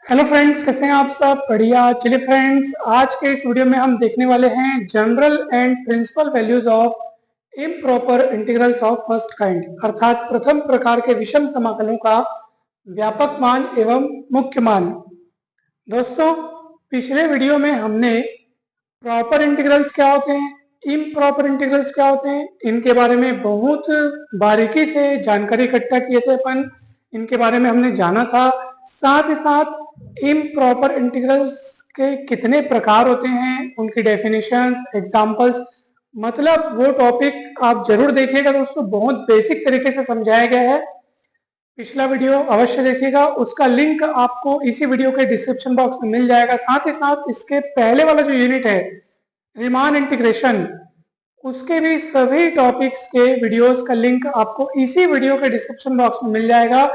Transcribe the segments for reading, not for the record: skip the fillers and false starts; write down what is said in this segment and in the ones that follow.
Hello friends, कैसे हैं आप सब? बढ़िया। चलिए फ्रेंड्स, आज के इस वीडियो में हम देखने वाले हैं general and principal values of improper integrals of first kind, अर्थात प्रथम प्रकार के विषम समाकलों का व्यापक मान एवं मुख्य मान। दोस्तों, पिछले वीडियो में हमने प्रॉपर इंटीग्रल्स क्या होते हैं, इम्प्रॉपर इंटीग्रल्स क्या होते हैं, इनके बारे में बहुत बारीकी से जानकारी इकट्ठा किए थे अपन। इनके बारे में हमने जाना था। साथ ही साथ इम्प्रॉपर इंटीग्रल्स के कितने प्रकार होते हैं, उनकी डेफिनेशंस, एग्जांपल्स, मतलब वो टॉपिक आप जरूर देखिएगा दोस्तों। बहुत बेसिक तरीके से समझाया गया है। पिछला वीडियो अवश्य देखिएगा, उसका लिंक आपको इसी वीडियो के डिस्क्रिप्शन बॉक्स में मिल जाएगा। साथ ही साथ इसके पहले वाला जो यूनिट है रीमान इंटीग्रेशन, उसके भी सभी टॉपिक्स के वीडियोस का लिंक आपको इसी वीडियो के डिस्क्रिप्शन बॉक्स में मिल जाएगा।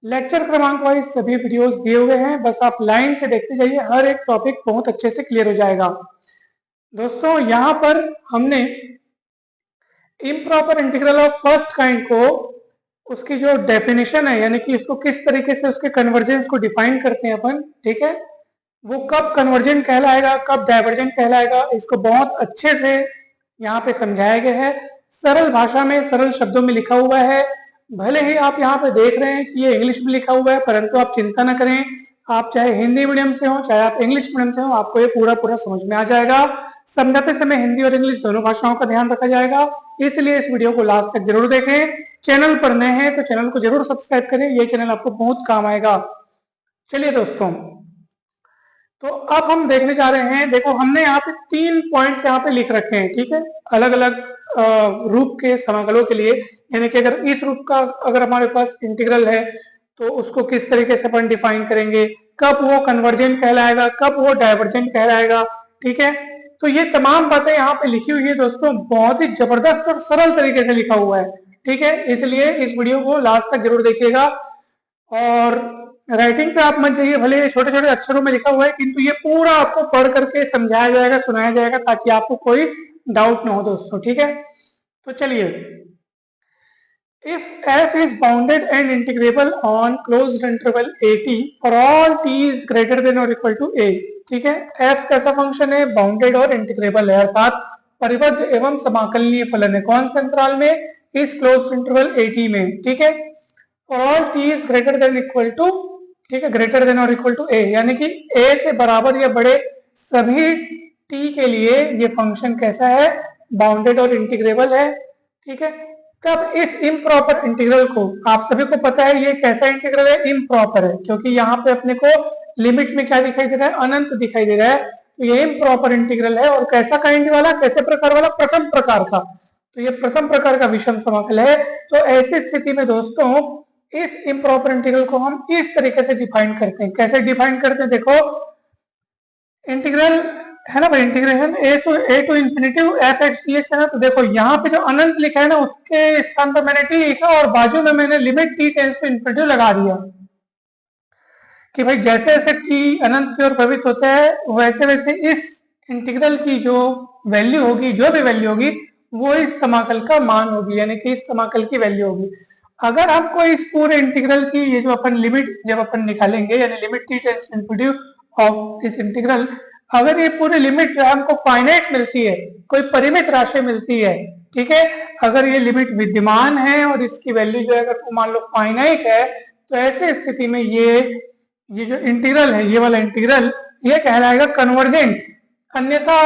लेक्चर क्रमांक वाइज सभी वीडियोस दिए हुए हैं, बस आप लाइन से देखते जाइए, हर एक टॉपिक बहुत अच्छे से क्लियर हो जाएगा। दोस्तों, यहाँ पर हमने improper integral of first kind को, उसकी जो डेफिनेशन है, यानी कि इसको किस तरीके से उसके कन्वर्जेंस को डिफाइन करते हैं अपन, ठीक है, वो कब कन्वर्जेंट कहलाएगा, कब डाइवर्जेंट कहलाएगा, इसको बहुत अच्छे से यहाँ पे समझाया गया है। सरल भाषा में, सरल शब्दों में लिखा हुआ है। भले ही आप यहाँ पे देख रहे हैं कि ये इंग्लिश में लिखा हुआ है, परंतु आप चिंता न करें। आप चाहे हिंदी मीडियम से हो, चाहे आप इंग्लिश मीडियम से हो, आपको ये पूरा पूरा समझ में आ जाएगा। समझाते समय हिंदी और इंग्लिश दोनों भाषाओं का ध्यान रखा जाएगा, इसलिए इस वीडियो को लास्ट तक जरूर देखें। चैनल पर नए हैं तो चैनल को जरूर सब्सक्राइब करें, ये चैनल आपको बहुत काम आएगा। चलिए दोस्तों, तो अब हम देखने जा रहे हैं। देखो, हमने यहाँ पे 3 पॉइंट्स यहाँ पे लिख रखे हैं, ठीक है, अलग अलग रूप के समाकलों के लिए। यानी कि अगर इस रूप का अगर हमारे पास इंटीग्रल है तो उसको किस तरीके से अपन डिफाइन करेंगे, कब वो कन्वर्जेंट कहलाएगा, कब वो डाइवर्जेंट कहलाएगा, ठीक है। तो ये तमाम बातें यहाँ पे लिखी हुई है दोस्तों, बहुत ही जबरदस्त और सरल तरीके से लिखा हुआ है, ठीक है। इसलिए इस वीडियो को लास्ट तक जरूर देखिएगा। और राइटिंग पे आप मत जाइए, भले छोटे छोटे अक्षरों में लिखा हुआ है, किंतु ये पूरा आपको पढ़ करके समझाया जाएगा, सुनाया जाएगा, ताकि आपको कोई डाउट ना हो दोस्तों, ठीक है। तो चलिए, if f is bounded and integrable on closed interval at for all t is greater than or equal to a, ठीक है। f कैसा फंक्शन है? बाउंडेड और इंटीग्रेबल है, अर्थात परिबद्ध एवं समाकलनीय फलन है। कौन से अंतराल में? इस क्लोज्ड इंटरवल at में, ठीक है। For all t is greater than equal to, ठीक है, ग्रेटर देन और इक्वल टू a, यानी कि a से बराबर या बड़े सभी t के लिए ये फंक्शन कैसा है? बाउंडेड और इंटीग्रेबल है, ठीक है। तब इस इम्प्रॉपर इंटीग्रल को, आप सभी को पता है ये कैसा इंटीग्रल है? इम्प्रॉपर है, क्योंकि यहाँ पे अपने को लिमिट में क्या दिखाई दे रहा है? अनंत दिखाई दे रहा है। तो ये इम्प्रॉपर इंटीग्रल है, और कैसा काइंड वाला, कैसे प्रकार वाला? प्रथम प्रकार का। तो ये प्रथम प्रकार का विषम समाकल है। तो ऐसी स्थिति में दोस्तों, इस इम्प्रॉपर इंटीग्रल को हम इस तरीके से डिफाइन करते हैं। कैसे डिफाइन करते हैं? देखो, इंटीग्रल है ना भाई, integration A to infinity F x D x है ना। तो देखो, यहाँ पे जो अनंत लिखा है ना, उसके स्थान पर मैंने टी लिखा और बाजू में मैंने limit T tends to infinity लगा दिया, कि भाई जैसे जैसे टी अनंत की ओर प्रवृत्त होता है, वैसे वैसे इस इंटीग्रल की जो वैल्यू होगी, जो भी वैल्यू होगी, वो इस समाकल का मान होगी, यानी कि इस समाकल की वैल्यू होगी। अगर हमको इस पूरे इंटीग्रल की ये जो अपन लिमिट जब अपन निकालेंगे, यानी limit T tends to infinity of इस इंटीग्रल, अगर ये पूरी लिमिट हमको फाइनाइट मिलती है, कोई परिमित राशि मिलती है, ठीक है, अगर ये लिमिट विद्यमान है और इसकी वैल्यू जो है अगर मान लो फाइनाइट है, तो ऐसे स्थिति में ये जो इंटीग्रल है, ये वाला इंटीग्रल, ये कहलाएगा कन्वर्जेंट। अन्यथा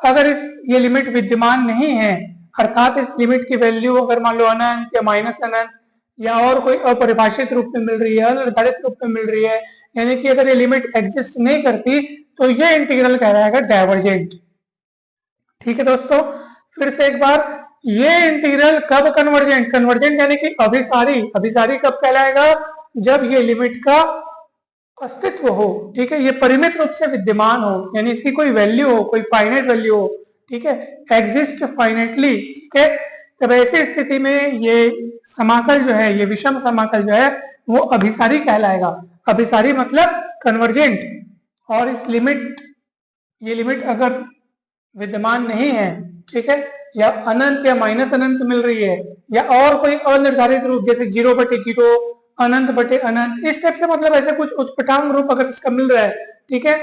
अगर ये लिमिट विद्यमान नहीं है, अर्थात इस लिमिट की वैल्यू अगर मान लो अनंत या माइनस अनंत या और कोई अपरिभाषित रूप में मिल रही है, अनिर्धारित रूप में मिल रही है, यानी कि अगर ये लिमिट एग्जिस्ट नहीं करती, तो ये इंटीग्रल कहलाएगा डाइवर्जेंट, ठीक है दोस्तों। फिर से एक बार, ये इंटीग्रल कब कन्वर्जेंट? कन्वर्जेंट यानी कि अभिसारी। अभिसारी कब कहलाएगा? जब ये लिमिट का अस्तित्व हो, ठीक है, ये परिमित रूप से विद्यमान हो, यानी इसकी कोई वैल्यू हो, कोई फाइनाइट वैल्यू हो, ठीक है, एग्जिस्ट फाइनाइटली, ठीक है। तब ऐसी स्थिति में ये समाकल जो है, ये विषम समाकल जो है, वो अभिसारी कहलाएगा। अभिसारी मतलब कन्वर्जेंट। और इस लिमिट, ये लिमिट अगर विद्यमान नहीं है, ठीक है, या अनंत या माइनस अनंत मिल रही है, या और कोई अनिर्धारित रूप जैसे 0/0, अनंत बटे अनंत, इस टाइप से मतलब ऐसे कुछ उत्पटांग रूप अगर इसका मिल रहा है, ठीक है,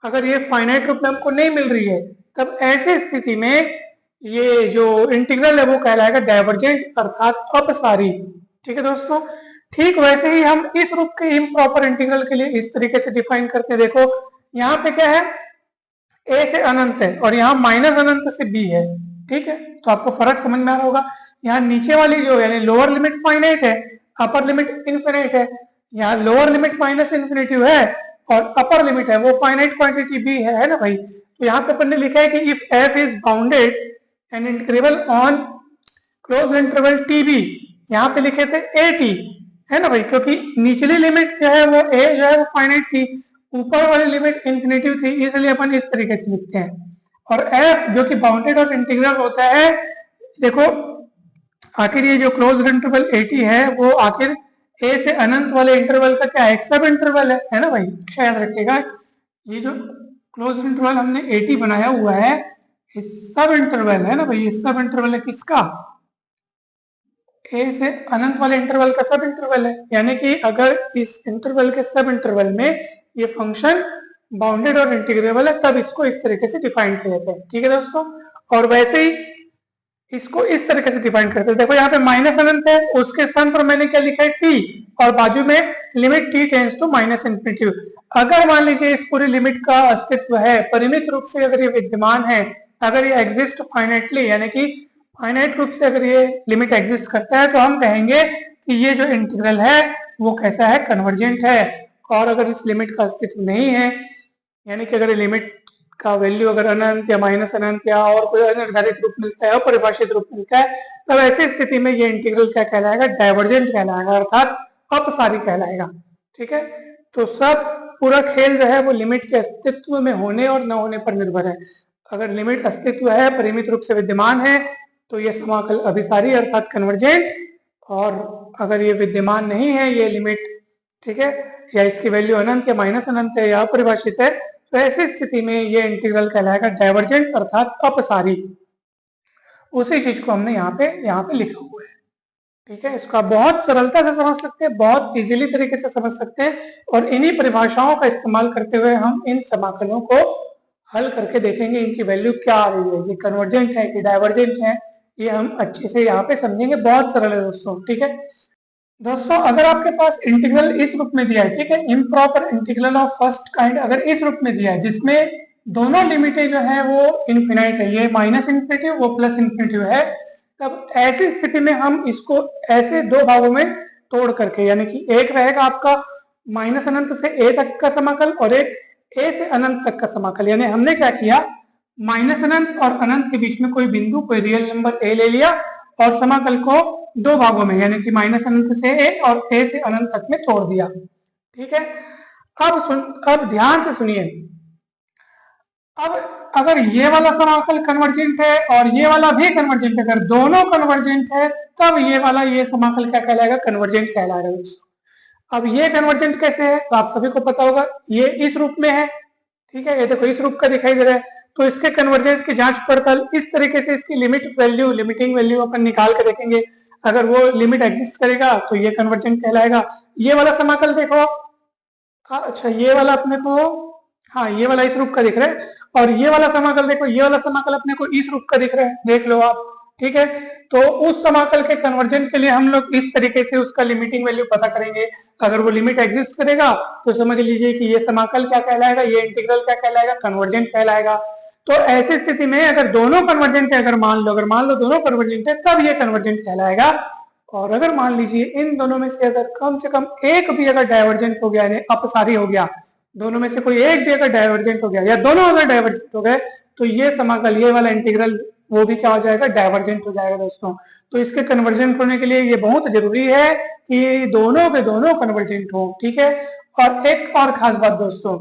अगर ये फाइनाइट रूप में हमको नहीं मिल रही है, तब ऐसी स्थिति में ये जो इंटीग्रल है वो कहलाएगा डाइवर्जेंट अर्थात अपसारी। ठीक है दोस्तों, ठीक वैसे ही हम इस रूप के इम्प्रॉपर इंटीग्रल के लिए इस तरीके से डिफाइन करते हैं। देखो यहाँ पे क्या है, ए से अनंत है और यहाँ माइनस अनंत से बी है, ठीक है, तो आपको फर्क समझ में आ रहा होगा। यहाँ नीचे वाली जो यानी लोअर लिमिट फाइनाइट है, अपर लिमिट इन्फिनिट है, यहाँ लोअर लिमिट माइनस इन्फिनिटी है और अपर लिमिट है वो फाइनाइट क्वांटिटी बी है ना भाई। तो यहाँ पे अपन ने लिखा है कि if F is bounded and integrable on close interval T B, यहाँ पे लिखे थे ए टी, है ना भाई, क्योंकि निचली लिमिट जो है वो ए जो है वो फाइनाइट थी, ऊपर वाली लिमिट इंफिनिटिव थी, इसलिए अपन इस तरीके से लिखते हैं। और एफ जो कि बाउंडेड और इंटीग्रल होता है, देखो आखिर ये जो क्लोज इंटरवल ए टी है वो आखिर ए से अनंत वाले इंटरवल का क्या है, सब इंटरवल है ना भाई, याद रखिएगा। ये जो क्लोज इंटरवल हमने ए टी बनाया हुआ है, ये सब इंटरवल है ना भाई, ये सब इंटरवल है किसका, ए से अनंत वाले इंटरवल का सब इंटरवल है। यानी कि अगर इस इंटरवल के सब इंटरवल में ये फंक्शन बाउंडेड और इंटीग्रेबल है, तब इसको इस तरीके से डिफाइन किया जाता है। ठीक है दोस्तों, और वैसे ही इसको इस तरीके से डिफाइन करते हैं। देखो यहाँ पे माइनस अनंत है, उसके स्थान पर मैंने क्या लिखा है, टी, और बाजू में limit T tends to minus infinity. अगर मान लीजिए इस पूरी लिमिट का अस्तित्व है, परिमित रूप से अगर ये विद्यमान है, अगर ये एग्जिस्ट फाइनाइटली, यानी कि फाइनाइट रूप से अगर ये लिमिट एग्जिस्ट करता है, तो हम कहेंगे कि ये जो इंटीग्रल है वो कैसा है, कन्वर्जेंट है। और अगर इस लिमिट का अस्तित्व नहीं है, यानी कि अगर लिमिट का वैल्यू अगर अनंत या माइनस अनंत या और कोई अनिर्धारित रूप मिलता है, अपरिभाषित रूप मिलता है, तब ऐसी स्थिति में ये इंटीग्रल क्या कहलाएगा, डाइवर्जेंट कहलाएगा, अर्थात अपसारी कहलाएगा। ठीक है, तो सब पूरा खेल जो है वो लिमिट के अस्तित्व में होने और न होने पर निर्भर है। अगर लिमिट अस्तित्व है, परिमित रूप से विद्यमान है, तो ये समाकल अभिसारी अर्थात कन्वर्जेंट, और अगर ये विद्यमान नहीं है ये लिमिट, ठीक है, या इसकी वैल्यू अनंत या माइनस अनंत है या अपरिभाषित है, तो ऐसी स्थिति में ये इंटीग्रल कहलाएगा डाइवर्जेंट अर्थात अपसारी। उसी चीज को हमने यहाँ पे लिखा हुआ है। ठीक है, इसको आप बहुत सरलता से समझ सकते हैं, बहुत इजीली तरीके से समझ सकते हैं, और इन्हीं परिभाषाओं का इस्तेमाल करते हुए हम इन समाकलों को हल करके देखेंगे इनकी वैल्यू क्या आ रही है, ये कन्वर्जेंट है कि डाइवर्जेंट है, ये हम अच्छे से यहाँ पे समझेंगे। बहुत सरल है दोस्तों। ठीक है दोस्तों, अगर आपके पास इंटीग्रल इस रूप में दिया है, ठीक है, improper integral of first kind अगर इस रूप में दिया है जिसमें दोनों लिमिटें जो है वो इन्फिनाइट है, ये माइनस इन्फिनिटी वो प्लस इन्फिनिटी है, तब ऐसी स्थिति में हम इसको ऐसे दो भागों में तोड़ करके, यानी कि एक रहेगा आपका माइनस अनंत से ए तक का समाकल और एक ए से अनंत तक का समाकल। यानी हमने क्या किया, माइनस अनंत और अनंत के बीच में कोई बिंदु, कोई रियल नंबर ए ले लिया और समाकल को दो भागों में, यानी कि माइनस अनंत से ए और ए से अनंत तक में तोड़ दिया। ठीक है, अब ध्यान से सुनिए, अब अगर ये वाला समाकल कन्वर्जेंट है और ये वाला भी कन्वर्जेंट है, अगर दोनों कन्वर्जेंट है, तब ये वाला ये समाकल क्या कहलाएगा, कन्वर्जेंट कहलाएगा दोस्तों। अब ये कन्वर्जेंट कैसे है, तो आप सभी को पता होगा, ये इस रूप में है, ठीक है, ये देखो इस रूप का दिखाई दे रहा है, तो इसके कन्वर्जेंस की जांच पड़ताल इस तरीके से इसकी लिमिटिंग वैल्यू अपन निकाल के देखेंगे। अगर वो लिमिट एग्जिस्ट करेगा तो ये कन्वर्जेंट कहलाएगा। ये वाला समाकल देखो, अच्छा ये वाला अपने को, हाँ ये वाला इस रूप का दिख रहा है, और ये वाला समाकल देखो, ये वाला समाकल अपने को इस रूप का दिख रहा है, देख लो आप। ठीक है, तो उस समाकल के कन्वर्जेंट के लिए हम लोग इस तरीके से उसका लिमिटिंग वैल्यू पता करेंगे। अगर वो लिमिट एग्जिस्ट करेगा तो समझ लीजिए कि ये समाकल क्या कहलाएगा, ये इंटीग्रल क्या कहलाएगा, कन्वर्जेंट कहलाएगा। तो ऐसी स्थिति में अगर दोनों कन्वर्जेंट है, अगर मान लो दोनों कन्वर्जेंट है, तब ये कन्वर्जेंट कहलाएगा। और अगर मान लीजिए इन दोनों में से अगर कम से कम एक भी अगर डाइवर्जेंट हो गया, यानी अपसारी हो गया, दोनों में से कोई एक भी अगर डाइवर्जेंट हो गया या दोनों अगर डाइवर्जेंट हो गए, तो ये समाकल, ये वाला इंटीग्रल वो भी क्या हो जाएगा, डाइवर्जेंट हो जाएगा दोस्तों। तो इसके कन्वर्जेंट होने के लिए ये बहुत जरूरी है कि दोनों के दोनों कन्वर्जेंट हो। ठीक है, और एक और खास बात दोस्तों,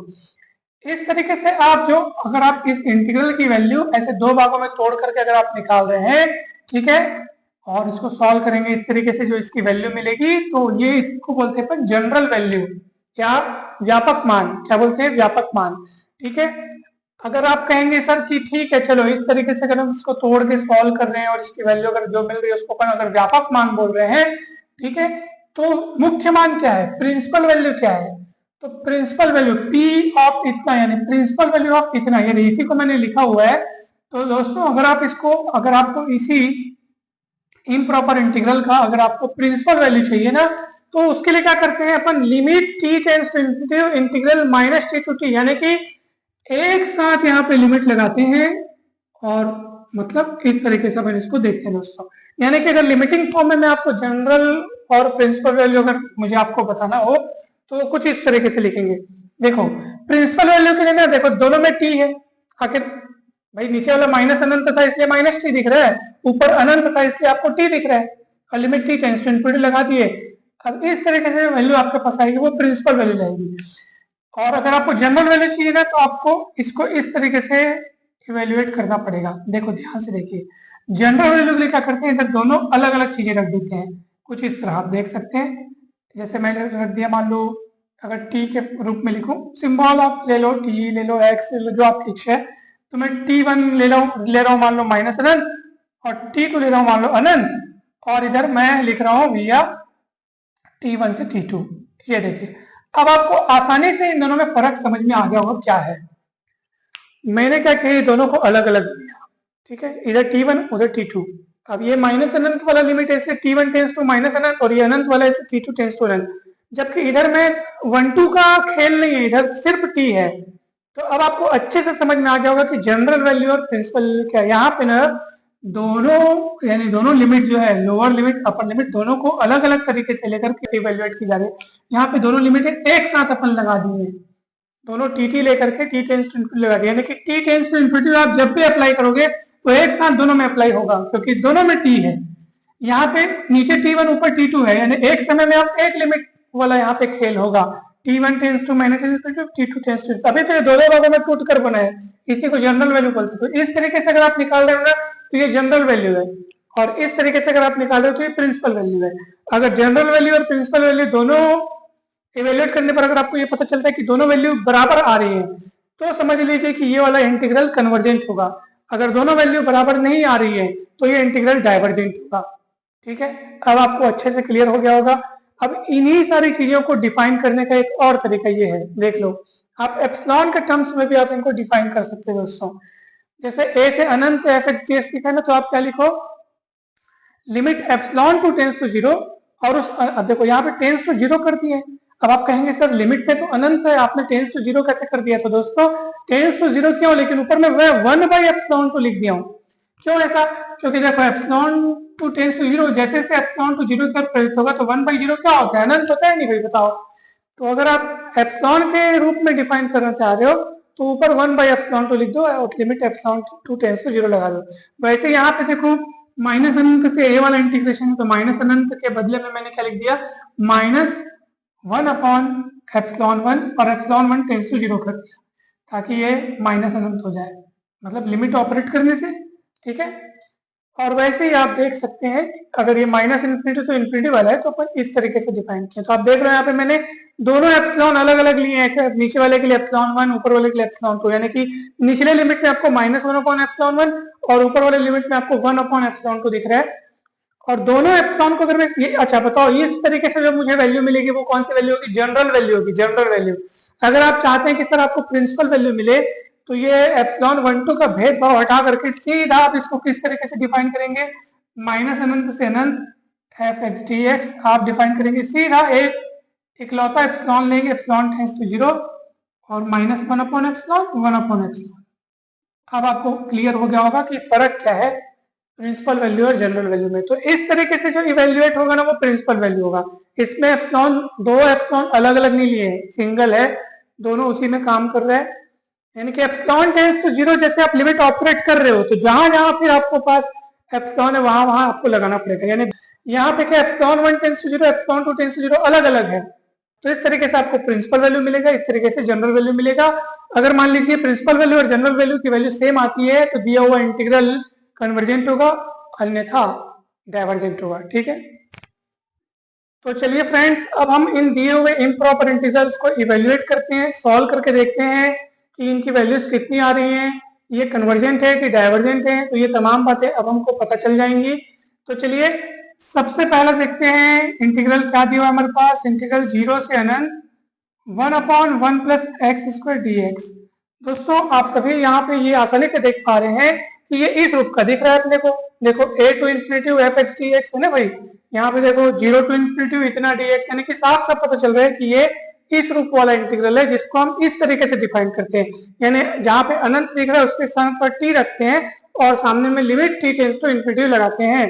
इस तरीके से आप जो, अगर आप इस इंटीग्रल की वैल्यू ऐसे दो भागों में तोड़ करके अगर आप निकाल रहे हैं, ठीक है, और इसको सॉल्व करेंगे इस तरीके से, जो इसकी वैल्यू मिलेगी, तो ये इसको बोलते हैं जनरल वैल्यू या व्यापक मान, क्या बोलते हैं, व्यापक मान। ठीक है, अगर आप कहेंगे सर कि ठीक है चलो इस तरीके से अगर हम इसको तोड़ के सॉल्व कर रहे हैं और इसकी वैल्यू अगर जो मिल रही है उसको अपन अगर व्यापक मान बोल रहे हैं, ठीक है, तो मुख्य मान क्या है, प्रिंसिपल वैल्यू क्या है, तो प्रिंसिपल वैल्यू P ऑफ इतना, यानी प्रिंसिपल वैल्यू ऑफ इतना, यानी इसी को मैंने लिखा हुआ है। तो दोस्तों अगर आपको इसी इम्प्रॉपर इंटीग्रल का अगर आपको प्रिंसिपल वैल्यू चाहिए ना, तो उसके लिए क्या करते हैं अपन, limit t tends to integral minus T to T, यानी कि एक साथ यहाँ पे लिमिट लगाते हैं और मतलब इस तरीके से अपन इसको देखते हैं दोस्तों। यानी कि अगर लिमिटिंग फॉर्म में मैं आपको जनरल और प्रिंसिपल वैल्यू अगर मुझे आपको बताना हो तो कुछ इस तरीके से लिखेंगे। देखो प्रिंसिपल वैल्यू के लिए ना, देखो दोनों में टी है, आखिर भाई नीचे वाला माइनस अनंत था इसलिए माइनस टी दिख रहा है, ऊपर अनंत था इसलिए आपको टी दिख रहा है, और limit T tends to infinity लगा दिए। अब इस तरीके से वैल्यू आपके पास आएगी, वो प्रिंसिपल वैल्यू जाएगी। और अगर आपको जनरल वैल्यू चाहिए ना, तो आपको इसको इस तरीके से इवेल्युएट करना पड़ेगा। देखो ध्यान से देखिए, जनरल वैल्यू के लिए क्या करते हैं, इधर दोनों अलग अलग चीजें रख देते हैं, कुछ इस तरह आप देख सकते हैं। जैसे मैंने रख दिया, मान लो अगर टी के रूप में लिखूं, सिंबल आप ले लो, टी ले लो, एक्स ले लो, जो आपकी इच्छा है। तो मैं T1 ले रहा हूं मान लो माइनस अनंत, और T2 ले रहा हूं मान लो अनंत, और इधर मैं लिख रहा हूं भैया T1 से T2। ये देखिए, अब आपको आसानी से इन दोनों में फर्क समझ में आ गया होगा क्या है। मैंने क्या किया, दोनों को अलग अलग लिया, ठीक है, इधर T1 उधर T2। अब ये माइनस अनंत वाला लिमिट है इसलिए T1 टेंस टू माइनस अनंत, और ये अनंत वाला इसलिए T2 टेंस टू अनंत। जबकि इधर में 1-2 का खेल नहीं है, इधर सिर्फ T है। तो अब आपको अच्छे से समझ में आ गया होगा कि जनरल वैल्यू और प्रिंसिपल वैल्यू क्या है। यहाँ पे ना दोनों, यानी दोनों लिमिट जो है, लोअर लिमिट अपर लिमिट, दोनों को अलग अलग तरीके से लेकर के इवेल्युएट की जा रही है। यहाँ पे दोनों लिमिट एक साथ अपन लगा दी है, दोनों टी लेकर के टी टेंस टू इनफिनिटी लगा दिया, यानी कि टी टेंस टू इनफिनिटी आप जब भी अप्लाई करोगे तो एक साथ दोनों में अप्लाई होगा, क्योंकि दोनों में टी है। यहाँ पे नीचे T1 ऊपर T2 है, यानी एक समय में आप एक लिमिट वाला यहाँ पे खेल होगा। T1 tends to minus T2 tends to, अभी तो ये दोनों भागों में टूट कर बना है, इसी को जनरल वैल्यू बोलते हैं। तो इस तरीके से अगर आप निकाल रहे हो ना, तो ये जनरल वैल्यू है, और इस तरीके से अगर आप निकाल रहे हो तो ये प्रिंसिपल वैल्यू है। अगर जनरल वैल्यू और प्रिंसिपल वैल्यू दोनों इवेल्युएट करने पर अगर आपको ये पता चलता है कि दोनों वैल्यू बराबर आ रही है, तो समझ लीजिए कि ये वाला इंटीग्रल कन्वर्जेंट होगा। अगर दोनों वैल्यू बराबर नहीं आ रही है तो ये इंटीग्रल डाइवर्जेंट होगा। ठीक है, अब आपको अच्छे से क्लियर हो गया होगा। अब इन्हीं सारी चीजों को डिफाइन करने का एक और तरीका ये है, देख लो, आप एप्सिलॉन के टर्म्स में भी आप इनको डिफाइन कर सकते हो दोस्तों। जैसे a से अनंत एफ एक्स डी एक्स लिखा है ना, तो आप क्या लिखो, limit epsilon two tends to zero, और उस देखो यहाँ पे टेंस टू जीरो कर दिए। अब आप कहेंगे सर लिमिट पे तो अनंत है, आपने टेंस टू जीरो कैसे कर दिया। तो दोस्तों टेंस टू जीरो क्यों, लेकिन ऊपर में मैं 1/एप्सिलॉन टू लिख दिया हूँ। क्यों ऐसा, क्योंकि देखो epsilon two tends to zero, जैसे जैसे एप्सिलॉन टू जीरो की तरफ प्रेरित होगा तो 1/0 क्या होता है, अनंत होता है नहीं भाई, बताओ। तो अगर आप एप्सिलॉन के रूप में डिफाइन करना चाह रहे हो तो ऊपर 1/एप्सिलॉन टू लिख दो और limit epsilon two tends to zero लगा दो। वैसे यहाँ पे देखो माइनस अनंत से ए वाला इंटीग्रेशन है, तो माइनस अनंत के बदले में मैंने क्या लिख दिया, -1/एप्सिलॉन 1 और एप्सिलॉन 1 टेंस टू जीरो कर दिया, ताकि ये माइनस अनंत हो जाए, मतलब लिमिट ऑपरेट करने से। ठीक है, और वैसे ही आप देख सकते हैं अगर ये माइनस इन्फिनिटी तो इन्फिनिटी वाला है तो अपन इस तरीके से डिफाइन किया। तो आप देख रहे हैं यहाँ पे मैंने दोनों एप्सिलॉन अलग अलग लिए हैं, नीचे वाले के लिए एप्सिलॉन 1, ऊपर वाले के लिए एप्सिलॉन 2, यानी कि निचले लिमिट में आपको -1/एप्सिलॉन 1 और ऊपर वाले लिमिट में आपको 1/एप्सिलॉन 2 दिख रहा है। और दोनों एप्सिलॉन को अगर मैं ये, अच्छा बताओ, इस तरीके से जो मुझे वैल्यू मिलेगी वो कौन सी वैल्यू होगी, जनरल वैल्यू होगी, जनरल वैल्यू। अगर आप चाहते हैं कि सर आपको प्रिंसिपल वैल्यू मिले, तो ये एप्सिलॉन 1-2 का भेदभाव हटा करके सीधा आप इसको किस तरीके से डिफाइन करेंगे, माइनस अनंत से अनंत एफ एक्स डी एक्स आप डिफाइन करेंगे, सीधा एक इकलौता एप्सिलॉन लेंगे, एप्सिलॉन टेंस टू जीरो, और -1/एप्सिलॉन 1/एप्सिलॉन। अब आपको क्लियर हो गया होगा कि फर्क क्या है प्रिंसिपल वैल्यू और जनरल वैल्यू में। तो इस तरीके से जो इवेल्युएट होगा ना वो प्रिंसिपल वैल्यू होगा। इसमें एप्सिलॉन, दो एप्सिलॉन अलग अलग नहीं लिए, सिंगल है, दोनों उसी में काम कर रहे हैं। यानी कि एप्सिलॉन टेंस टू जीरो जैसे आप लिमिट ऑपरेट कर रहे हो तो जहां जहां फिर आपको पास एप्सिलॉन है वहां वहां आपको लगाना पड़ेगा। यानी यहाँ पे क्या epsilon 1 tends to zero, epsilon 2 tends to zero अलग अलग है। तो इस तरीके से आपको प्रिंसिपल वैल्यू मिलेगा, इस तरीके से जनरल वैल्यू मिलेगा। अगर मान लीजिए प्रिंसिपल वैल्यू और जनरल वैल्यू की वैल्यू सेम आती है तो दिया हुआ इंटीग्रल कन्वर्जेंट होगा, अन्यथा डाइवर्जेंट होगा। ठीक है, तो चलिए फ्रेंड्स, अब हम इन दिए हुए इम्प्रॉपर इंटीग्रल्स को इवेल्युएट करते हैं, सॉल्व करके देखते हैं कि इनकी वैल्यूज कितनी आ रही हैं, ये कन्वर्जेंट है कि डाइवर्जेंट है। तो ये तमाम बातें अब हमको पता चल जाएंगी। तो चलिए सबसे पहले देखते हैं इंटीग्रल क्या दिया हुआ है हमारे पास, इंटीग्रल 0 से अनंत 1/1 plus x square d x. दोस्तों आप सभी यहाँ पे ये आसानी से देख पा रहे हैं कि ये इस रूप का दिख रहा है अपने को। देखो a to infinity f x D x है ना भाई, यहाँ पे देखो 0 टू इन्फिनिटी इतना डी एक्स, यानी कि साफ साफ पता चल रहा है कि ये इस रूप वाला इंटीग्रल है जिसको हम इस तरीके से डिफाइन करते हैं। यानी जहाँ पे अनंत दिख रहा है उसके स्थान पर t रखते हैं और सामने में limit t tends to infinity लगाते हैं।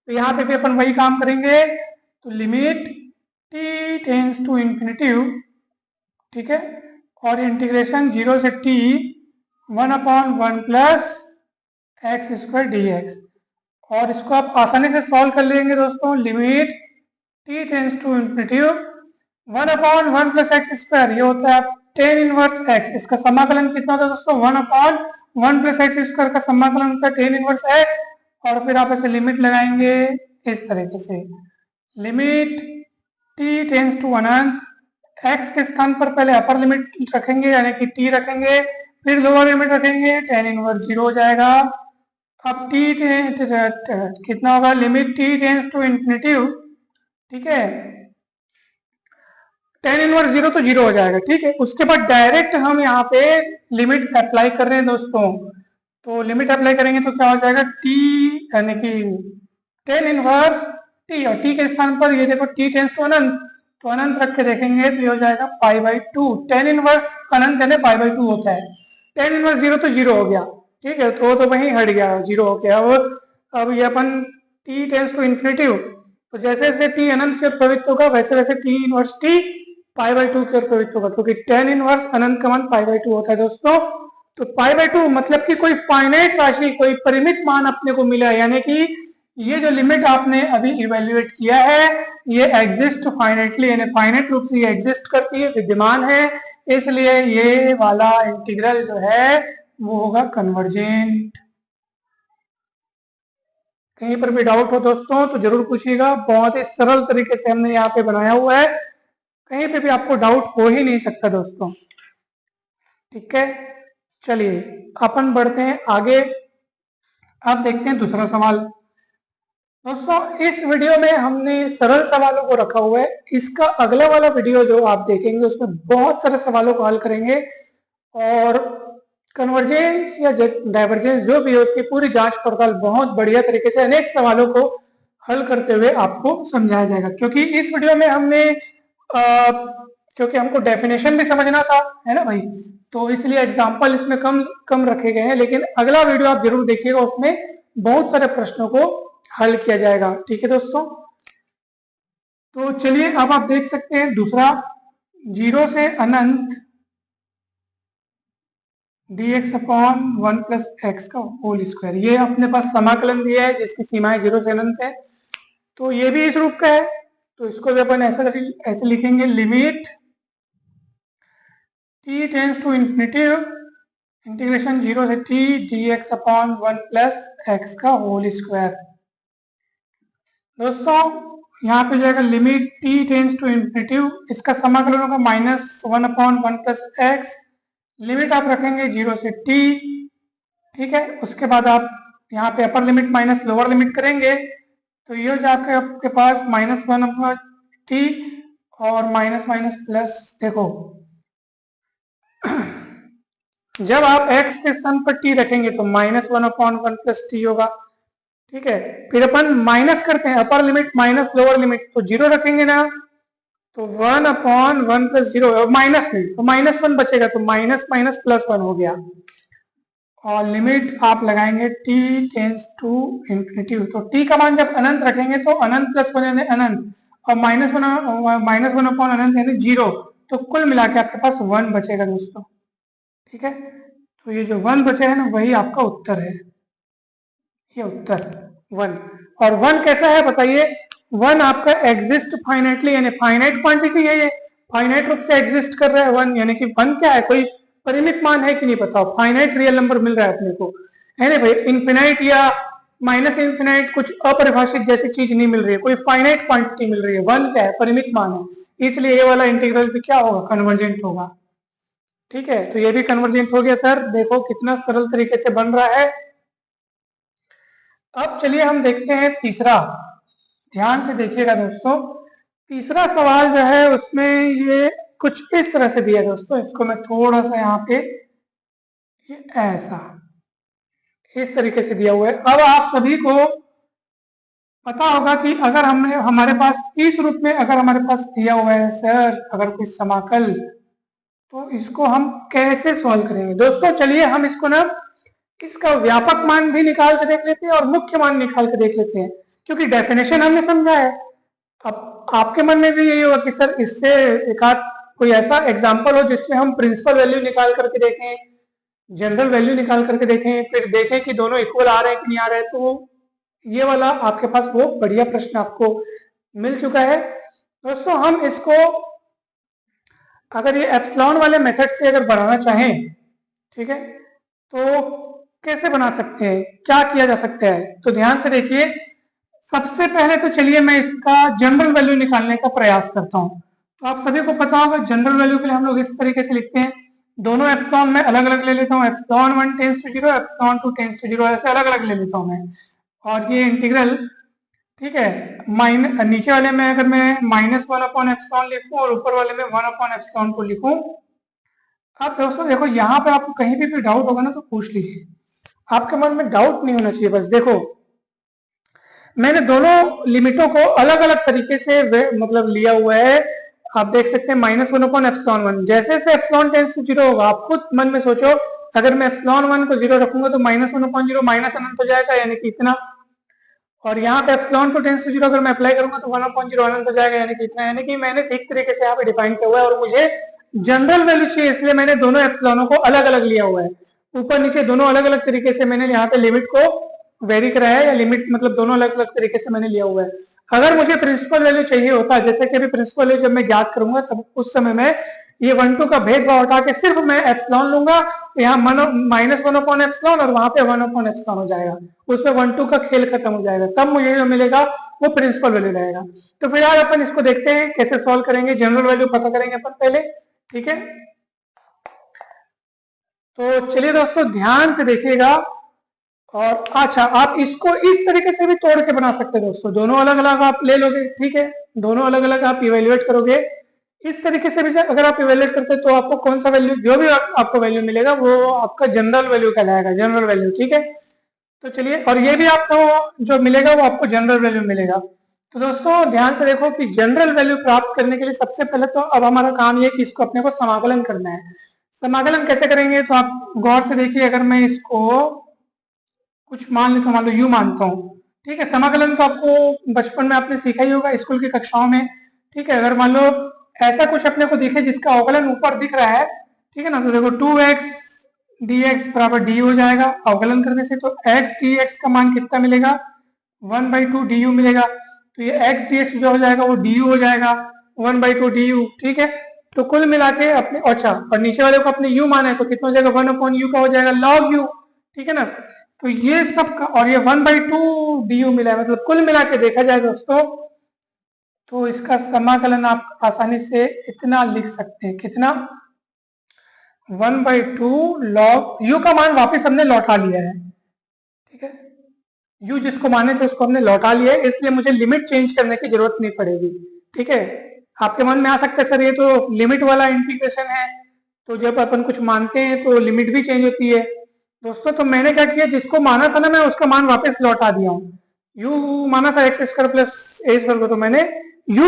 तो यहाँ पे भी अपन वही काम करेंगे, तो limit t tends to infinity, ठीक है, और इंटीग्रेशन 0 से t 1/1 plus x square d x. और इसको आप आसानी से सॉल्व कर लेंगे दोस्तों, limit t tends to infinity 1/1 plus x square, ये होता है tan इनवर्स x। इसका समाकलन कितना होता है दोस्तों, 1/1 प्लस एक्स स्क्वायर का समाकलन होता है tan इनवर्स x, और फिर आप ऐसे लिमिट लगाएंगे इस तरीके से, लिमिट t टेंस टू अनंत, x के स्थान पर पहले अपर लिमिट रखेंगे यानी कि t रखेंगे, फिर लोअर लिमिट रखेंगे, tan इनवर्स 0 हो जाएगा। अब t कितना होगा, limit t tends to infinity, ठीक है, tan इनवर्स 0 तो 0 हो जाएगा, ठीक है। उसके बाद डायरेक्ट हम यहाँ पे लिमिट अप्लाई कर रहे हैं दोस्तों, तो लिमिट अप्लाई करेंगे तो क्या हो जाएगा, t यानी कि tan इनवर्स t, और t के स्थान पर ये देखो t टेंस टू अनंत, तो अनंत रख के देखेंगे तो ये हो जाएगा π/2। tan इनवर्स अनंत यानी π/2 होता है, tan इनवर्स 0 तो 0 हो गया, ठीक है, तो वहीं हट गया, 0 हो गया। और अब ये अपन t टेंस टू इन्फिनिटी, तो जैसे जैसे t अनंत की ओर प्रवृत्त होगा वैसे वैसे t इनवर्स t π/2 की ओर प्रवृत्त होगा, क्योंकि tan इनवर्स अनंत का मान π/2 होता है दोस्तों। तो π/2 मतलब कि कोई फाइनाइट राशि, कोई परिमित मान अपने को मिला है, यानी कि ये जो लिमिट आपने अभी इवेल्युएट किया है ये एग्जिस्ट फाइनाइटली, यानी फाइनाइट रूप से ये एग्जिस्ट करती है, विद्यमान है, इसलिए ये वाला इंटीग्रल जो है वो होगा कन्वर्जेंट। कहीं पर भी डाउट हो दोस्तों तो जरूर पूछिएगा, बहुत ही सरल तरीके से हमने यहाँ पे बनाया हुआ है, कहीं पे भी आपको डाउट हो ही नहीं सकता दोस्तों, ठीक है। चलिए अपन बढ़ते हैं आगे, अब देखते हैं दूसरा सवाल। दोस्तों इस वीडियो में हमने सरल सवालों को रखा हुआ है, इसका अगला वाला वीडियो जो आप देखेंगे उसमें बहुत सारे सवालों को हल करेंगे और कन्वर्जेंस या डाइवर्जेंस जो भी है उसकी पूरी जांच पड़ताल बहुत बढ़िया तरीके से अनेक सवालों को हल करते हुए आपको समझाया जाएगा। क्योंकि इस वीडियो में हमने क्योंकि हमको डेफिनेशन भी समझना था, है ना भाई, तो इसलिए एग्जाम्पल इसमें कम कम रखे गए हैं, लेकिन अगला वीडियो आप जरूर देखिएगा, उसमें बहुत सारे प्रश्नों को हल किया जाएगा, ठीक है दोस्तों। तो चलिए अब आप देख सकते हैं दूसरा, 0 से अनंत dx/1 प्लस एक्स का होल स्क्वायर, ये अपने पास समाकलन दिया है जिसकी सीमाएं 0 से अनंत है, तो ये भी इस रूप का है, तो इसको भी अपन ऐसे लिखेंगे, limit t tends to infinity integration 0 से t dx/1 प्लस एक्स का होल स्क्वायर। दोस्तों यहाँ पे जाएगा limit t tends to infinity, इसका समाकलन होगा -1/1 प्लस एक्स, लिमिट आप रखेंगे 0 से t, ठीक है। उसके बाद आप यहाँ पे upper limit minus lower limit करेंगे तो ये हो जाएगा आपके पास -1/t और माइनस माइनस प्लस, देखो जब आप x के स्थान पर t रखेंगे तो -1/1 प्लस t होगा, ठीक है। फिर अपन माइनस करते हैं, upper limit minus lower limit, तो 0 रखेंगे ना, तो 1/1 प्लस 0 माइनस में, तो -1 बचेगा, तो माइनस माइनस प्लस 1 हो गया, और लिमिट आप लगाएंगे t टेंस टू इन्फिनिटी, तो t का मान जब अनंत रखेंगे तो अनंत प्लस 1 यानी अनंत, और -1/1 अनंत यानी 0, तो कुल मिला के आपके पास 1 बचेगा दोस्तों, ठीक है। तो ये जो 1 बचे है ना वही आपका उत्तर है, ये उत्तर 1। और 1 कैसा है बताइए, 1 आपका एग्जिस्ट फाइनाइटली, यानी फाइनाइट क्वांटिटी है, ये फाइनाइट रूप से एग्जिस्ट कर रहा है 1, यानी कि 1 क्या है, कोई परिमित मान है कि नहीं बताओ, फाइनाइट रियल नंबर मिल रहा है अपने को, है ना भाई। इन्फिनाइट या माइनस इन्फिनाइट कुछ अपरिभाषित जैसी चीज नहीं मिल रही है, कोई फाइनाइट क्वांटिटी मिल रही है, 1 क्या है, परिमित मान है, इसलिए ये वाला इंटीग्रल भी क्या होगा, कन्वर्जेंट होगा, ठीक है। तो ये भी कन्वर्जेंट हो गया सर, देखो कितना सरल तरीके से बन रहा है। अब चलिए हम देखते हैं तीसरा ध्यान से देखिएगा दोस्तों, तीसरा सवाल जो है उसमें ये कुछ इस तरह से दिया है दोस्तों, इसको मैं थोड़ा सा यहाँ पे ये ऐसा इस तरीके से दिया हुआ है। अब आप सभी को पता होगा कि अगर हमने हमारे पास इस रूप में अगर हमारे पास दिया हुआ है सर अगर कोई समाकल, तो इसको हम कैसे सॉल्व करेंगे दोस्तों। चलिए हम इसको ना इसका व्यापक मान भी निकाल के देख लेते हैं और मुख्य मान निकाल के देख लेते हैं, क्योंकि डेफिनेशन हमने समझा है। अब आपके मन में भी यही होगा कि सर इससे एक आध कोई ऐसा एग्जाम्पल हो जिसमें हम प्रिंसिपल वैल्यू निकाल करके देखें, जनरल वैल्यू निकाल करके देखें, फिर देखें कि दोनों इक्वल आ रहे हैं कि नहीं आ रहे हैं। तो ये वाला आपके पास वो बढ़िया प्रश्न आपको मिल चुका है दोस्तों। हम इसको अगर ये एप्सिलॉन वाले मेथड से अगर बनाना चाहें, ठीक है, तो कैसे बना सकते हैं, क्या किया जा सकता है। तो ध्यान से देखिए, सबसे पहले तो चलिए मैं इसका जनरल वैल्यू निकालने का प्रयास करता हूं। तो आप सभी को पता होगा जनरल वैल्यू के लिए हम लोग इस तरीके से लिखते हैं, दोनों एप्सिलॉन में अलग अलग ले लेता हूँ, epsilon 1 tends to 0, epsilon 2 tends to 0, ऐसे अलग अलग ले लेता हूँ मैं। और ये इंटीग्रल, ठीक है, नीचे वाले में अगर मैं -1 अपॉन एप्सिलॉन लिखूं और ऊपर वाले में 1 अपॉन एप्सिलॉन को लिखूं। अब दोस्तों देखो, यहाँ पे आपको कहीं भी डाउट होगा ना तो पूछ लीजिए, आपके मन में डाउट नहीं होना चाहिए। बस देखो, मैंने दोनों लिमिटों को अलग अलग तरीके से मतलब लिया हुआ है। आप देख सकते हैं -1 अपॉन एप्सिलॉन 1, जैसे जैसे एप्सिलॉन टेंस टू 0 होगा आप खुद मन में सोचो, अगर मैं एप्सिलॉन 1 को 0 रखूंगा तो -1 अपॉन 0 माइनस अनंत हो जाएगा, यानी कि इतना। और यहाँ पे एप्सिलॉन टू टेंस टू 0 अगर मैं अप्लाई करूंगा तो 1 अपॉन 0 अनंत हो जाएगा, यानी कि इतना। यानी कि मैंने ठीक तरीके से यहाँ पे डिफाइन किया हुआ है और मुझे जनरल वैल्यू चाहिए, इसलिए मैंने दोनों एप्सिलॉनों को अलग अलग लिया हुआ है। ऊपर नीचे दोनों अलग अलग तरीके से मैंने यहाँ पे लिमिट को वेरी कराया है, या लिमिट मतलब दोनों अलग अलग तरीके से मैंने लिया हुआ है। अगर मुझे प्रिंसिपल वैल्यू चाहिए होता, जैसे कि अभी प्रिंसिपल वैल्यू जब मैं ज्ञात करूंगा तब उस समय में ये 1-2 का भेदभाव हटा के सिर्फ मैं एप्सिलॉन लूंगा, तो यहाँ -1 अपॉन एप्सिलॉन और वहां पे 1 अपॉन एप्सिलॉन हो जाएगा, उसमें 1-2 का खेल खत्म हो जाएगा, तब मुझे जो मिलेगा वो प्रिंसिपल वैल्यू रहेगा। तो फिलहाल अपन इसको देखते हैं कैसे सॉल्व करेंगे, जनरल वैल्यू पता करेंगे अपन पहले, ठीक है। तो चलिए दोस्तों ध्यान से देखिएगा, और अच्छा आप इसको इस तरीके से भी तोड़ के बना सकते हैं दोस्तों, दोनों अलग अलग आप ले लोगे, ठीक है, दोनों अलग अलग आप इवेल्युएट करोगे, इस तरीके से भी अगर आप इवेल्युएट करते हैं तो आपको कौन सा वैल्यू, जो भी आपको वैल्यू मिलेगा वो आपका जनरल वैल्यू कहलाएगा, जनरल वैल्यू, ठीक है। तो चलिए, और ये भी आपको जो मिलेगा वो आपको जनरल वैल्यू मिलेगा। तो दोस्तों ध्यान से देखो कि जनरल वैल्यू प्राप्त करने के लिए सबसे पहले तो अब हमारा काम ये कि इसको अपने को समाकलन करना है। समाकलन कैसे करेंगे, तो आप गौर से देखिए, अगर मैं इसको कुछ मान लेता हूँ, मान लो यू मानता हूँ, ठीक है। समाकलन तो आपको बचपन में आपने सीखा ही होगा स्कूल की कक्षाओं में, ठीक है। अगर मान लो ऐसा कुछ अपने को दिखे जिसका अवकलन ऊपर दिख रहा है, ठीक है ना, तो देखो 2x dx बराबर डी हो जाएगा अवकलन करने से, तो x dx का मान कितना मिलेगा, 1/2 du मिलेगा। तो ये x dx जो हो जाएगा वो du हो जाएगा, 1/2 du, ठीक है। तो कुल मिला के अपने, अच्छा, और नीचे वाले को अपने u माना है तो कितना हो जाएगा, 1 अपॉन u का हो जाएगा log u, ठीक है ना। तो ये सब का, और ये 1/2 du मिला है, मतलब कुल मिला के देखा जाए दोस्तों तो इसका समाकलन आप आसानी से इतना लिख सकते हैं, कितना, 1/2 log u का मान वापस हमने लौटा लिया है, ठीक है। u जिसको माने थे उसको हमने लौटा लिया है, इसलिए मुझे लिमिट चेंज करने की जरूरत नहीं पड़ेगी, ठीक है। आपके मन में आ सकता है सर ये तो लिमिट वाला इंटीग्रेशन है, तो जब अपन कुछ मानते हैं तो लिमिट भी चेंज होती है। दोस्तों तो मैंने क्या किया, जिसको माना था ना मैं उसका मान वापस लौटा दिया हूँ। u माना था x square plus a square को, तो मैंने u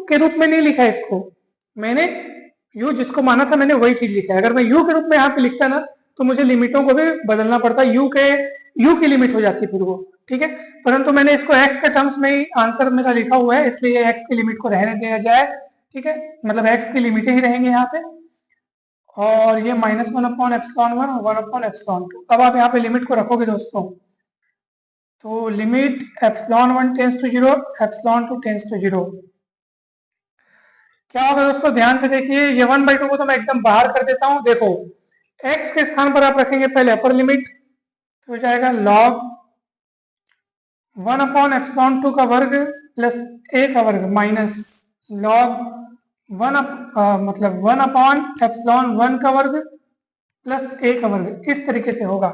के रूप में नहीं लिखा इसको, मैंने u जिसको माना था मैंने वही चीज लिखा है। अगर मैं u के रूप में यहाँ पे लिखता ना तो मुझे लिमिटों को भी बदलना पड़ता, u की लिमिट हो जाती फिर वो, ठीक है। परंतु मैंने इसको x के टर्म्स में ही आंसर मेरा लिखा हुआ है, इसलिए x की लिमिट को रहने दिया जाए, ठीक है, मतलब x की लिमिटें ही रहेंगे यहाँ पे। और ये -1 अपॉन एप्सिलॉन 1 और 1 अपॉन एप्सिलॉन 2। अब आप यहाँ पे लिमिट को रखोगे दोस्तों, तो limit epsilon 1 tends to 0, epsilon 2 tends to 0, क्या होगा दोस्तों, ध्यान से देखिए, ये 1/2 को तो मैं एकदम बाहर कर देता हूँ। देखो x के स्थान पर आप रखेंगे पहले अपर लिमिट, तो हो जाएगा log 1 अपॉन एप्सिलॉन 2 का वर्ग प्लस a का वर्ग माइनस log 1 मतलब 1 अपॉन एप्सिलॉन 1 का वर्ग प्लस a का वर्ग, इस तरीके से होगा,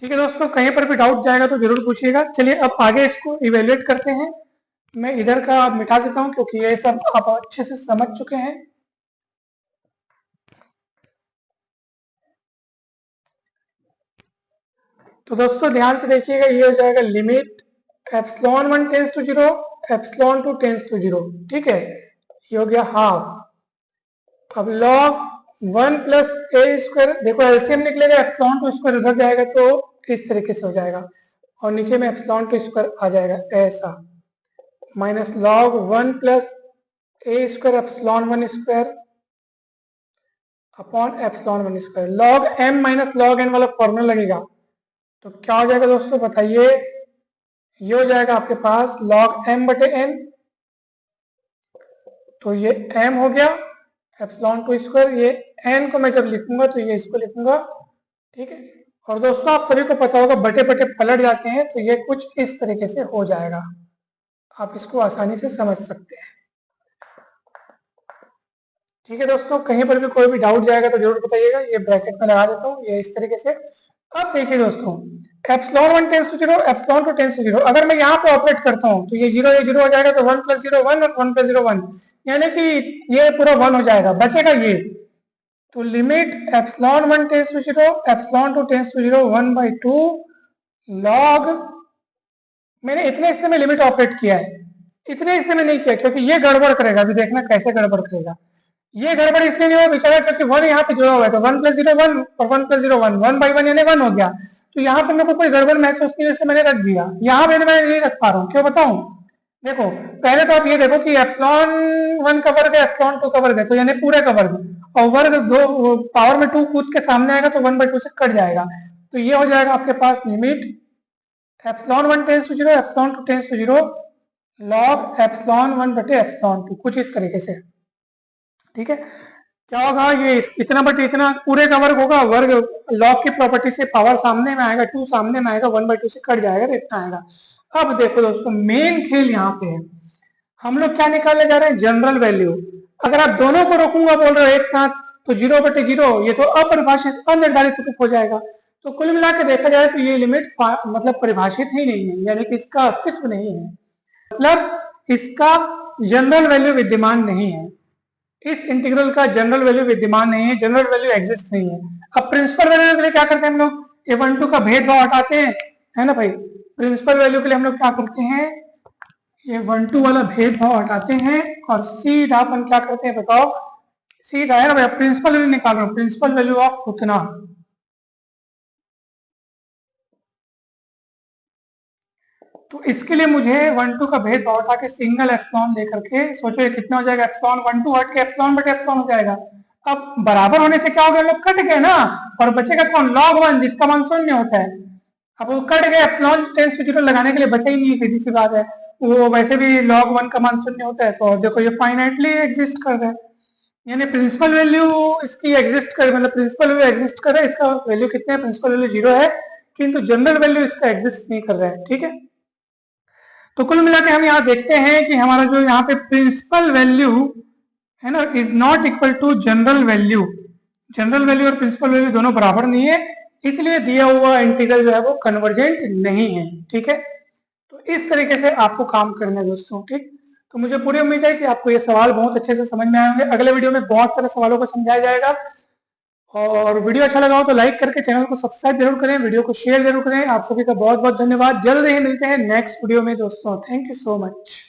ठीक है दोस्तों, कहीं पर भी डाउट जाएगा तो जरूर पूछिएगा। चलिए अब आगे इसको इवेल्युएट करते हैं। मैं इधर का मिटा देता हूं क्योंकि ये सब आप अच्छे से समझ चुके हैं। तो दोस्तों ध्यान से देखिएगा, ये हो जाएगा limit epsilon 1 tends to 0, epsilon 2 tends to 0। ठीक है, ये हो गया हाफ। अब log 1 प्लस ए स्क्वायर, देखो एलसीएम निकलेगा, एप्सिलॉन 2 स्क्वायर उधर जाएगा तो इस तरीके से हो जाएगा, और नीचे में एप्सिलॉन 2 स्क्वायर आ जाएगा ऐसा, minus log 1 plus A square epsilon 1 square upon epsilon 1 square. log m minus log n वाला फॉर्मूला लगेगा, तो क्या हो जाएगा दोस्तों बताइए, ये हो जाएगा आपके पास log m बटे n, तो ये m हो गया एप्सिलॉन 2 स्क्वायर, ये n को मैं जब लिखूंगा तो ये इसको लिखूंगा। ठीक है, और दोस्तों आप सभी को पता होगा बटे बटे पलट जाते हैं, तो ये कुछ इस तरीके से हो जाएगा, आप इसको आसानी से समझ सकते हैं। ठीक है दोस्तों, कहीं पर भी कोई भी डाउट जाएगा तो जरूर बताइएगा। ये ब्रैकेट में लगा देता हूँ, ये इस तरीके से। अब देखिए दोस्तों, epsilon 1 tends to 0, epsilon 2 tends to 0, अगर मैं यहाँ पे ऑपरेट करता हूँ तो ये 0 हो जाएगा, तो 1 प्लस 0 1 और 1 प्लस 0 1, यानी कि ये पूरा 1 हो जाएगा, बचेगा ये। तो limit epsilon 1 tends to 0, epsilon 2 tends to 0, 1/2 log, मैंने इतने हिस्से में लिमिट ऑपरेट किया है, इतने हिस्से में नहीं किया क्योंकि ये गड़बड़ करेगा। अभी देखना कैसे गड़बड़ करेगा। ये गड़बड़ इसलिए नहीं हुआ बेचारा क्योंकि 1 यहाँ पे जुड़ा हुआ है, तो 1 प्लस 0 1 और 1 प्लस 0 1, 1/1 यानी 1 हो गया। तो यहाँ पे मेरे को कोई गड़बड़ महसूस नहीं, इसलिए मैंने रख दिया। यहाँ पे मैं नहीं रख पा रहा हूँ, क्यों बताऊं। देखो पहले तो आप ये देखो कि एप्सिलॉन 1 का वर्ग है, एप्सिलॉन 2 का वर्ग है, तो यानी पूरे का वर्ग, और वर्ग दो पावर में 2 कूद के सामने आएगा तो 1/2 से कट जाएगा। तो ये हो जाएगा आपके पास limit epsilon 1 tends to 0, epsilon 2 tends to 0 log epsilon 1 बटे एप्सिलॉन 2, कुछ इस तरीके से। ठीक है, क्या होगा, ये इतना बटे इतना पूरे का वर्ग होगा, वर्ग लॉग की प्रॉपर्टी से पावर सामने में आएगा, 2 सामने में आएगा, 1/2 से कट जाएगा तो इतना आएगा। अब देखो दोस्तों, मेन खेल यहाँ पे है, हम लोग क्या निकालने जा रहे हैं, जनरल वैल्यू। अगर आप दोनों को रोकूंगा बोल रहे हो एक साथ, तो 0/0 ये तो अपरिभाषित अनिर्धारित रूप हो जाएगा। तो कुल मिला के देखा जाए तो ये लिमिट मतलब परिभाषित ही नहीं है, यानी कि इसका अस्तित्व नहीं है, मतलब इसका जनरल वैल्यू विद्यमान नहीं है, इस इंटीग्रल का जनरल वैल्यू विद्यमान नहीं है, जनरल वैल्यू एग्जिस्ट नहीं है। अब प्रिंसिपल वैल्यू के लिए क्या करते हैं हम लोग, ये 1 2 का भेदभाव हटाते हैं, है ना भाई। प्रिंसिपल वैल्यू के लिए हम लोग क्या करते हैं, ये 1 2 वाला भेदभाव हटाते हैं और सीधा अपन क्या करते हैं बताओ, सीधा है ना भाई, प्रिंसिपल वैल्यू निकाल रहा हूं, प्रिंसिपल वैल्यू ऑफ उतना। तो इसके लिए मुझे 1 2 का भेदभाव हटा के सिंगल एप्सिलॉन लेकर के, सोचो ये कितना हो जाएगा, एप्सिलॉन 1 2 हट के एप्सिलॉन बटे एप्सिलॉन हो जाएगा। अब बराबर होने से क्या हो गया, लोग कट गए ना, और बचेगा कौन, log 1 जिसका मान शून्य होता है। अब वो कट गए, एप्सिलॉन टेंस टू 0 लगाने के लिए बचा ही नहीं, सीधी सी बात है, वो वैसे भी log 1 का मान शून्य होता है, तो देखो ये फाइनाइटली एग्जिस्ट कर रहा है, यानी प्रिंसिपल वैल्यू इसकी एग्जिस्ट कर, मतलब प्रिंसिपल वैल्यू एग्जिस्ट कर रहा है, इसका वैल्यू कितने है, प्रिंसिपल वैल्यू 0 है, किंतु जनरल वैल्यू इसका एग्जिस्ट नहीं कर रहा है। ठीक है, तो कुल मिला के हम यहाँ देखते हैं कि हमारा जो यहाँ पे प्रिंसिपल वैल्यू है ना, is not equal to general value. General value और प्रिंसिपल वैल्यू दोनों बराबर नहीं है, इसलिए दिया हुआ इंटीग्रल जो है वो कन्वर्जेंट नहीं है। ठीक है, तो इस तरीके से आपको काम करना है दोस्तों। ठीक, तो मुझे पूरी उम्मीद है कि आपको ये सवाल बहुत अच्छे से समझ में आए होंगे। अगले वीडियो में बहुत सारे सवालों को समझाया जाएगा, और वीडियो अच्छा लगा हो तो लाइक करके चैनल को सब्सक्राइब जरूर करें, वीडियो को शेयर जरूर करें। आप सभी का बहुत बहुत धन्यवाद, जल्द ही मिलते हैं नेक्स्ट वीडियो में दोस्तों। Thank you so much.